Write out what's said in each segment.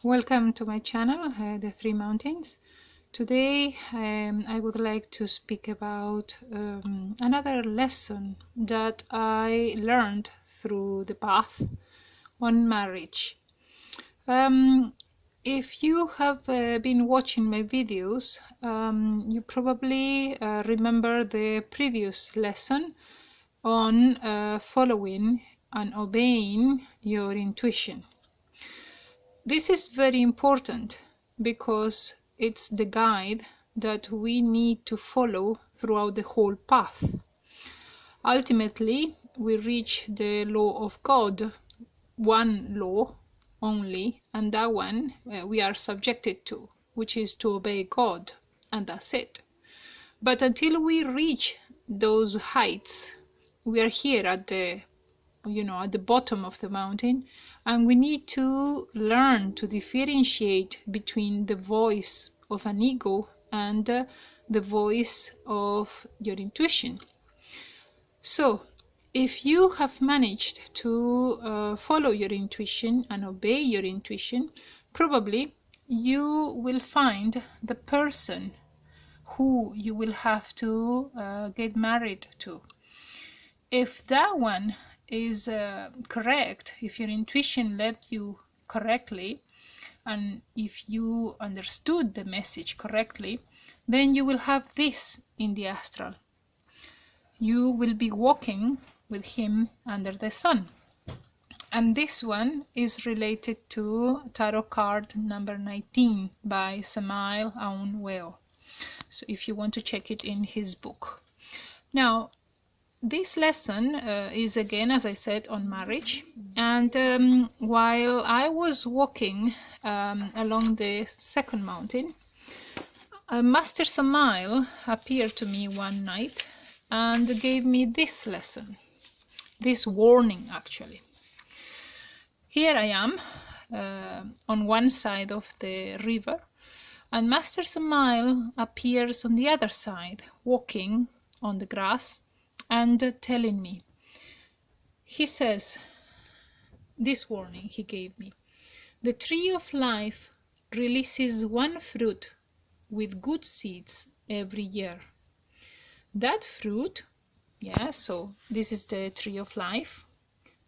Welcome to my channel, The Three Mountains. Today I would like to speak about another lesson that I learned through the path on marriage. If you have been watching my videos, you probably remember the previous lesson on following and obeying your intuition. This is very important because it's the guide that we need to follow throughout the whole path. Ultimately, we reach the law of God, one law only, and that one we are subjected to, which is to obey God, and that's it. But until we reach those heights, we are here at the bottom of the mountain, and we need to learn to differentiate between the voice of an ego and the voice of your intuition. So if you have managed to follow your intuition and obey your intuition, probably you will find the person who you will have to get married to. If that one is correct, if your intuition led you correctly, and if you understood the message correctly, then you will have this in the astral. You will be walking with him under the sun. And this one is related to tarot card number 19 by Samael Aun Weor. So if you want to check it in his book. Now, this lesson is again, as I said, on marriage. And while I was walking along the second mountain, Master Samael appeared to me one night and gave me this lesson, this warning actually. Here I am on one side of the river, and Master Samael appears on the other side, walking on the grass and telling me. He says, this warning he gave me: the tree of life releases one fruit with good seeds every year. That fruit, so this is the tree of life,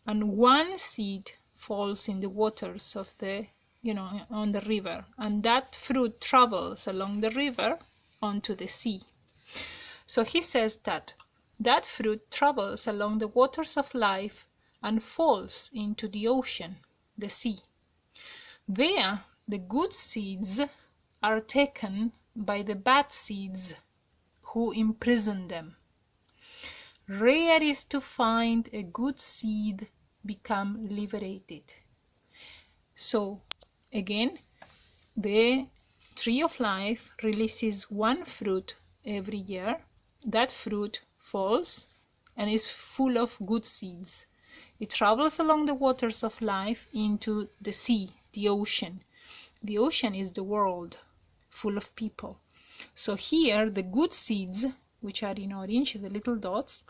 and one seed falls in the waters of the, on the river, and that fruit travels along the river onto the sea. So he says that fruit travels along the waters of life and falls into the ocean, the sea. There, the good seeds are taken by the bad seeds who imprison them. Rare is to find a good seed become liberated. So, again, the tree of life releases one fruit every year. That fruit falls and is full of good seeds. It travels along the waters of life into the sea, the ocean. The ocean is the world, full of people. So here the good seeds, which are in orange, the little dots,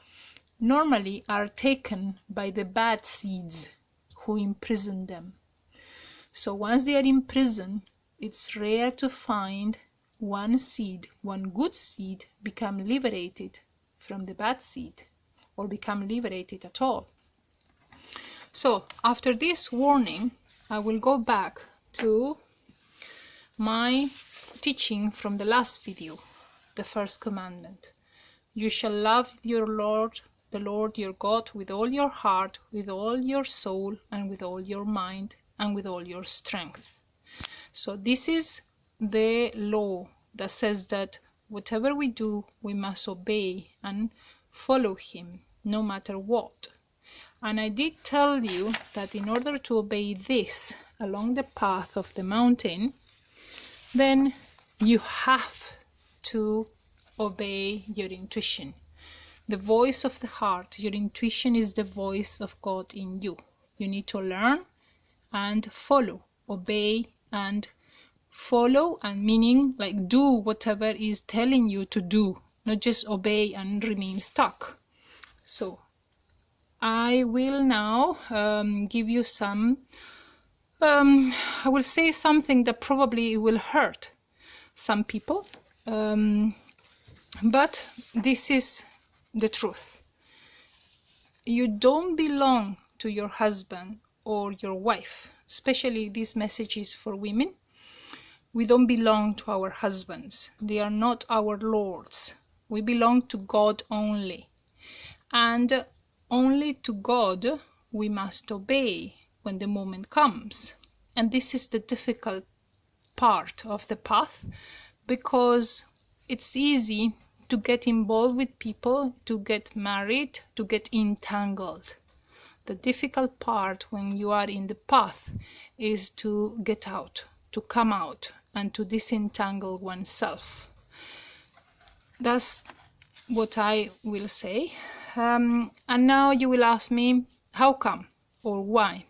normally are taken by the bad seeds who imprison them. So once they are imprisoned, it's rare to find one seed, one good seed, become liberated from the bad seed, or become liberated at all. So after this warning, I will go back to my teaching from the last video, the first commandment. You shall love your Lord, the Lord your God, with all your heart, with all your soul, and with all your mind, and with all your strength. So this is the law that says that whatever we do, we must obey and follow him, no matter what. And I did tell you that in order to obey this along the path of the mountain, then you have to obey your intuition. The voice of the heart, your intuition is the voice of God in you. You need to learn and follow, obey and follow, and meaning like do whatever is telling you to do, not just obey and remain stuck. So I will now give you some I will say something that probably will hurt some people, but this is the truth. You don't belong to your husband or your wife. Especially this message is for women. We don't belong to our husbands. They are not our lords. We belong to God only. And only to God we must obey when the moment comes. And this is the difficult part of the path, because it's easy to get involved with people, to get married, to get entangled. The difficult part when you are in the path is to get out, to come out, and to disentangle oneself. That's what I will say. And now you will ask me, how come or why?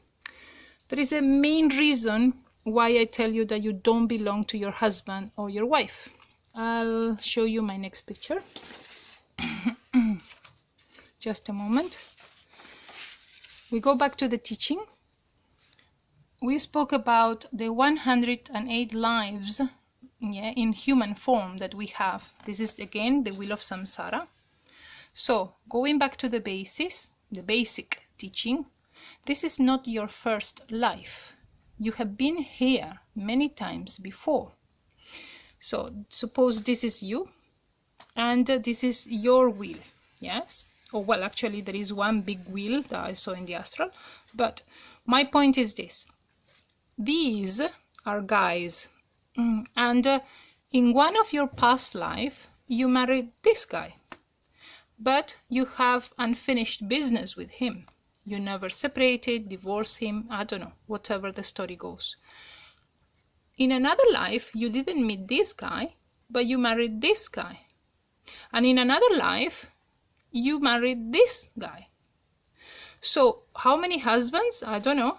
There is a main reason why I tell you that you don't belong to your husband or your wife. I'll show you my next picture. Just a moment. We go back to the teaching. We spoke about the 108 lives, in human form that we have. This is again the wheel of samsara. So going back to the basis, the basic teaching, this is not your first life. You have been here many times before. So suppose this is you and this is your wheel. Yes? Oh, well, actually there is one big wheel that I saw in the astral, but my point is this. These are guys, and in one of your past life you married this guy, but you have unfinished business with him. You never separated, divorced him, I don't know, whatever the story goes. In another life you didn't meet this guy, but you married this guy, and in another life you married this guy. So how many husbands? I don't know.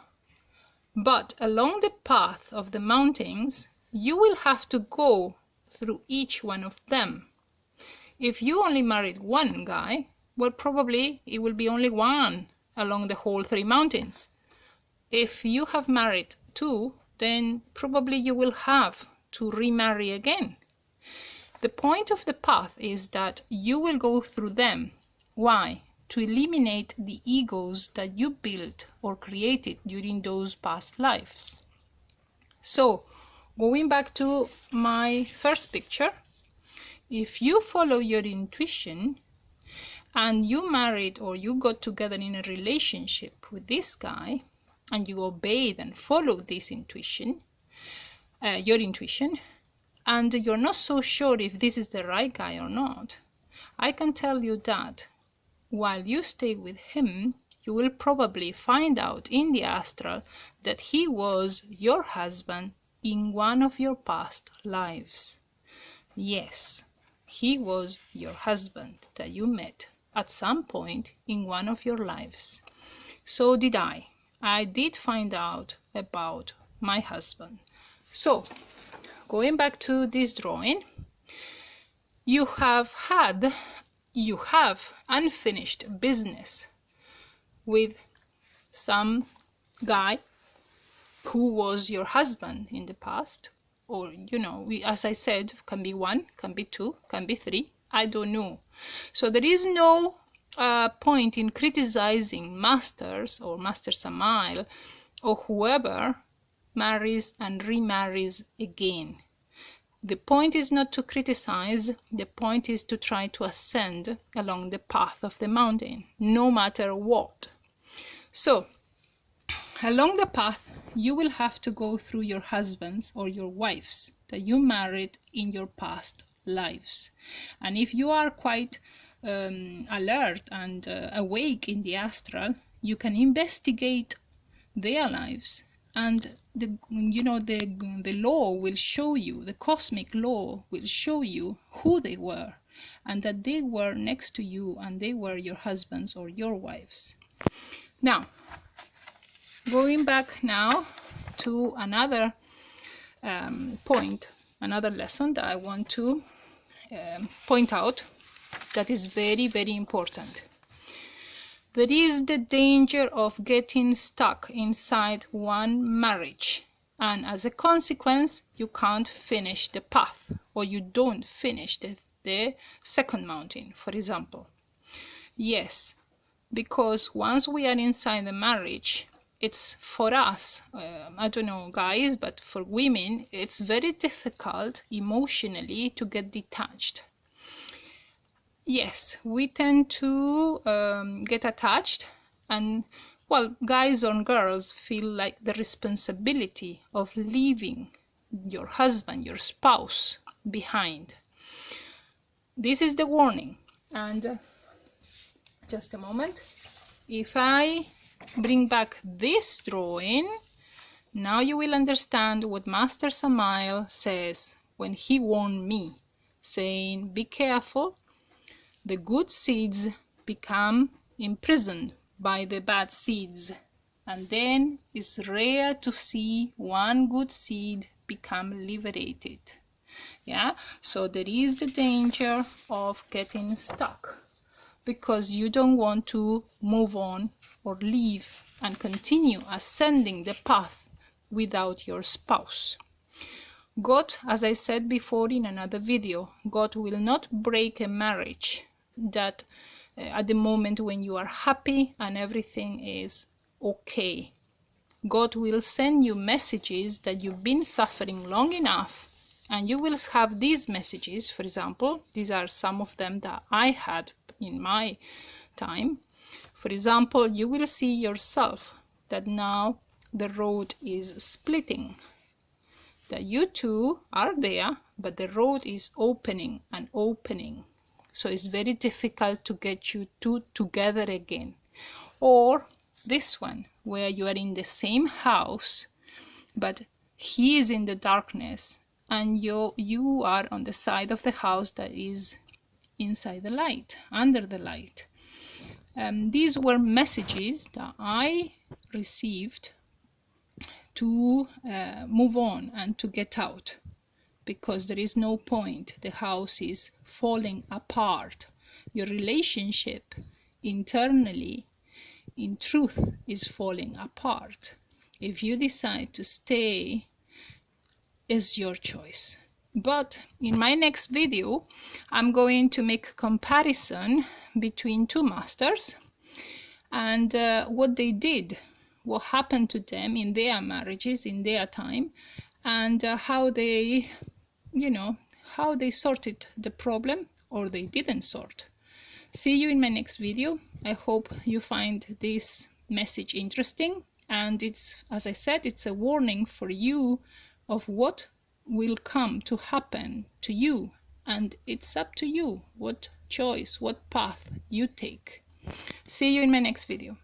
But along the path of the mountains, you will have to go through each one of them. If you only married one guy, well, probably it will be only one along the whole 3 mountains. If you have married 2, then probably you will have to remarry again. The point of the path is that you will go through them. Why? To eliminate the egos that you built or created during those past lives. So, going back to my first picture, if you follow your intuition and you married or you got together in a relationship with this guy and you obeyed and followed this intuition, your intuition, and you're not so sure if this is the right guy or not, I can tell you that while you stay with him, you will probably find out in the astral that he was your husband in one of your past lives. Yes, he was your husband that you met at some point in one of your lives. So did I. I did find out about my husband. So, going back to this drawing, you have unfinished business with some guy who was your husband in the past, or as I said, can be 1, can be 2, can be 3, I don't know. So there is no point in criticizing masters or Master Samael or whoever marries and remarries again. The point is not to criticize, the point is to try to ascend along the path of the mountain, no matter what. So, along the path, you will have to go through your husbands or your wives that you married in your past lives. And if you are quite alert and awake in the astral, you can investigate their lives, and the law will show you, the cosmic law will show you who they were, and that they were next to you and they were your husbands or your wives. Now, going back now to another point, another lesson that I want to point out that is very, very important. There is the danger of getting stuck inside one marriage, and as a consequence, you can't finish the path, or you don't finish the second mountain, for example. Yes, because once we are inside the marriage, it's for us, I don't know guys, but for women, it's very difficult emotionally to get detached. Yes, we tend to get attached, and well, guys or girls feel like the responsibility of leaving your husband, your spouse behind. This is the warning. And just a moment. If I bring back this drawing, now you will understand what Master Samael says when he warned me, saying, be careful, the good seeds become imprisoned by the bad seeds, and then it's rare to see one good seed become liberated. Yeah, so there is the danger of getting stuck because you don't want to move on or leave and continue ascending the path without your spouse. God, as I said before in another video, God will not break a marriage that at the moment when you are happy and everything is okay. God will send you messages that you've been suffering long enough, and you will have these messages. For example, these are some of them that I had in my time. For example, you will see yourself that now the road is splitting, that you two are there, but the road is opening and opening. So it's very difficult to get you two together again. Or this one, where you are in the same house, but he is in the darkness and you are on the side of the house that is inside the light, under the light. These were messages that I received to move on and to get out, because there is no point. The house is falling apart. Your relationship internally, in truth, is falling apart. If you decide to stay, is your choice. But in my next video, I'm going to make a comparison between two masters and what they did, what happened to them in their marriages, in their time, and how they, how they sorted the problem, or they didn't sort. See you in my next video. I hope you find this message interesting, and it's, as I said, it's a warning for you of what will come to happen to you, and it's up to you what choice, what path you take. See you in my next video.